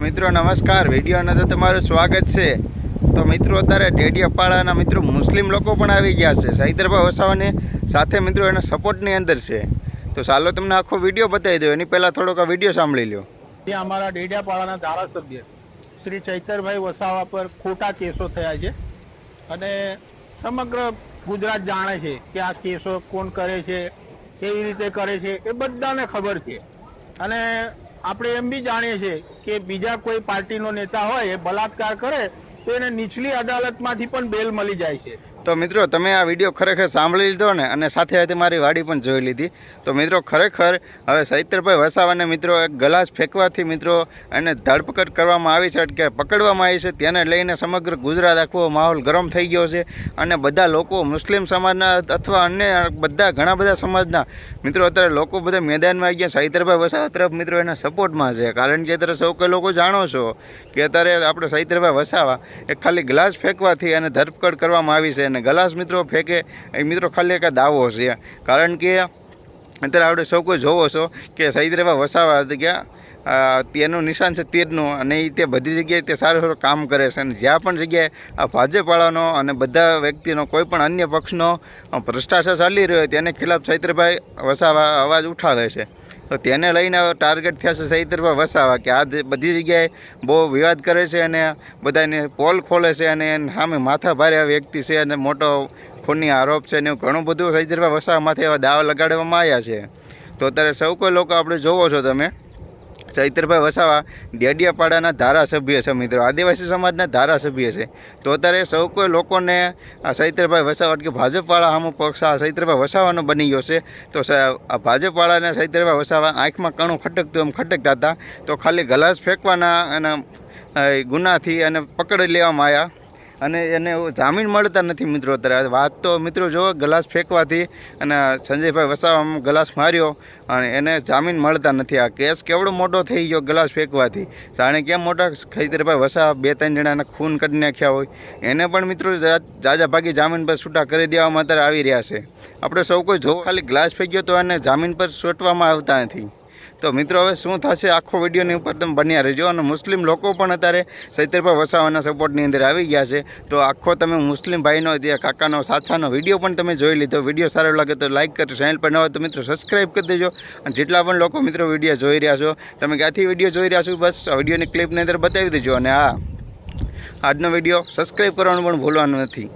મિત્રો નમસ્કાર, વિડીયોના તો તમારું સ્વાગત છે। તો મિત્રો અત્યારે ડેડિયાપાડાના મિત્રો મુસ્લિમ લોકો પણ આવી ગયા છે સૈદરભાઈ વસાવાની સાથે મિત્રો એના સપોર્ટની અંદર છે। તો ચાલો તમને આખો વિડીયો બતાવી દો, એની પહેલાં થોડોક આ વિડીયો સાંભળી લો। ત્યાં અમારા ડેડિયાપાડાના ધારાસભ્ય શ્રી ચૈતરભાઈ વસાવા પર ખોટા કેસો થયા છે અને સમગ્ર ગુજરાત જાણે છે કે આ કેસો કોણ કરે છે, કેવી રીતે કરે છે, એ બધાને ખબર છે। અને આપણે એમ બી જાણીએ છીએ કે બીજા કોઈ પાર્ટીનો નેતા હોય એ બલાત્કાર કરે તો એને નીચલી અદાલતમાંથી પણ બેલ મળી જાય છે। તો મિત્રો તમે આ વિડીયો ખરેખર સાંભળી લીધો ને, અને સાથે સાથે મારી વાડી પણ જોઈ લીધી। તો મિત્રો ખરેખર હવે ચૈતરભાઈ વસાવાને મિત્રો એક ગ્લાસ ફેંકવાથી મિત્રો એને ધરપકડ કરવામાં આવી છે, કે પકડવામાં આવી છે, તેને લઈને સમગ્ર ગુજરાત આખો માહોલ ગરમ થઈ ગયો છે। અને બધા લોકો મુસ્લિમ સમાજના અથવા અન્ય બધા ઘણા બધા સમાજના મિત્રો અત્યારે લોકો બધા મેદાનમાં આવી ગયા ચૈતરભાઈ વસાવા તરફ મિત્રો એના સપોર્ટમાં છે। કારણ કે અત્યારે સૌ કોઈ લોકો જાણો છો કે અત્યારે આપણે ચૈતરભાઈ વસાવા એક ખાલી ગ્લાસ ફેંકવાથી એને ધરપકડ કરવામાં આવી છે। અને ગ્લાસ મિત્રો ફેંકે એ મિત્રો ખાલી એક દાવો છે, કારણ કે અત્યારે આપણે સૌ કોઈ જોવો છો કે ચૈતરભાઈ વસાવા ગયા તેનું નિશાન છે તીરનું, અને એ તે બધી જગ્યાએ તે સારું સારું કામ કરે છે। અને જ્યાં પણ જગ્યાએ આ ભાજપવાળાનો અને બધા વ્યક્તિનો કોઈ પણ અન્ય પક્ષનો ભ્રષ્ટાચાર ચાલી રહ્યો હોય તેને ખિલાફ ચૈતરભાઈ વસાવા અવાજ ઉઠાવે છે। તો તેને લઈને ટાર્ગેટ થયા છે ચૈતરભાઈ વસાવા, કે આ બધી જગ્યાએ બહુ વિવાદ કરે છે અને બધાને પોલ ખોલે છે અને સામે માથા ભારે વ્યક્તિ છે અને મોટો ખૂનની આરોપ છે અને ઘણું બધું ચૈતરભાઈ વસાવા માથે એવા દાવા લગાડવામાં આવ્યા છે। તો અત્યારે સૌ કોઈ લોકો આપણે જોવો છો તમે ચૈતરભાઈ વસાવા ડેડિયાપાડાના ધારાસભ્ય છે મિત્રો, આદિવાસી સમાજના ધારાસભ્ય છે। તો અત્યારે સૌ કોઈ લોકોને આ ચૈતરભાઈ વસાવા કે ભાજપવાળા સામો પક્ષ આ ચૈતરભાઈ વસાવાનો બની ગયો છે। તો આ ભાજપવાળાને ચૈતરભાઈ વસાવા આંખમાં કણું ખટકતું એમ ખટકતા હતા, તો ખાલી ગ્લાસ ફેંકવાના અને ગુનાથી અને પકડી લેવામાં આવ્યા અને એને જામીન મળતા નથી મિત્રો। અત્યારે વાત તો મિત્રો જો ગ્લાસ ફેંકવાથી અને સંજયભાઈ વસાવામાં ગ્લાસ માર્યો અને એને જામીન મળતા નથી। આ કેસ કેવડો મોટો થઈ ગયો ગ્લાસ ફેંકવાથી, જાણે કેમ મોટા ચૈતરભાઈ વસાવા 2-3 જણાના ખૂન કરી નાખ્યા હોય, એને પણ મિત્રો જાજા ભાગી જામીન પર છૂટા કરી દેવામાં અત્યારે આવી રહ્યા છે। આપણે સૌ કોઈ જો ખાલી ગ્લાસ ફેંક્યો તો એને જામીન પર છૂટવામાં આવતા નથી। તો મિત્રો હવે શું થશે આખો વિડીયોની ઉપર તમે બન્યા રહેજો। અને મુસ્લિમ લોકો પણ અત્યારે ચૈતરભાઈ વસાવાના સપોર્ટની અંદર આવી ગયા છે। તો આખો તમે મુસ્લિમ ભાઈનો જે કાકાનો સાચાનો વિડીયો પણ તમે જોઈ લીધો। વિડીયો સારો લાગે તો લાઇક કરજો, ચેનલ પર ન હોય તો મિત્રો સબસ્ક્રાઈબ કરી દેજો। અને જેટલા પણ લોકો મિત્રો વિડીયો જોઈ રહ્યા છો, તમે ક્યાંથી વિડીયો જોઈ રહ્યા છો બસ આ વિડીયોની ક્લિપની અંદર બતાવી દેજો। અને આજનો વિડીયો સબસ્ક્રાઈબ કરવાનું પણ ભૂલવાનું નથી।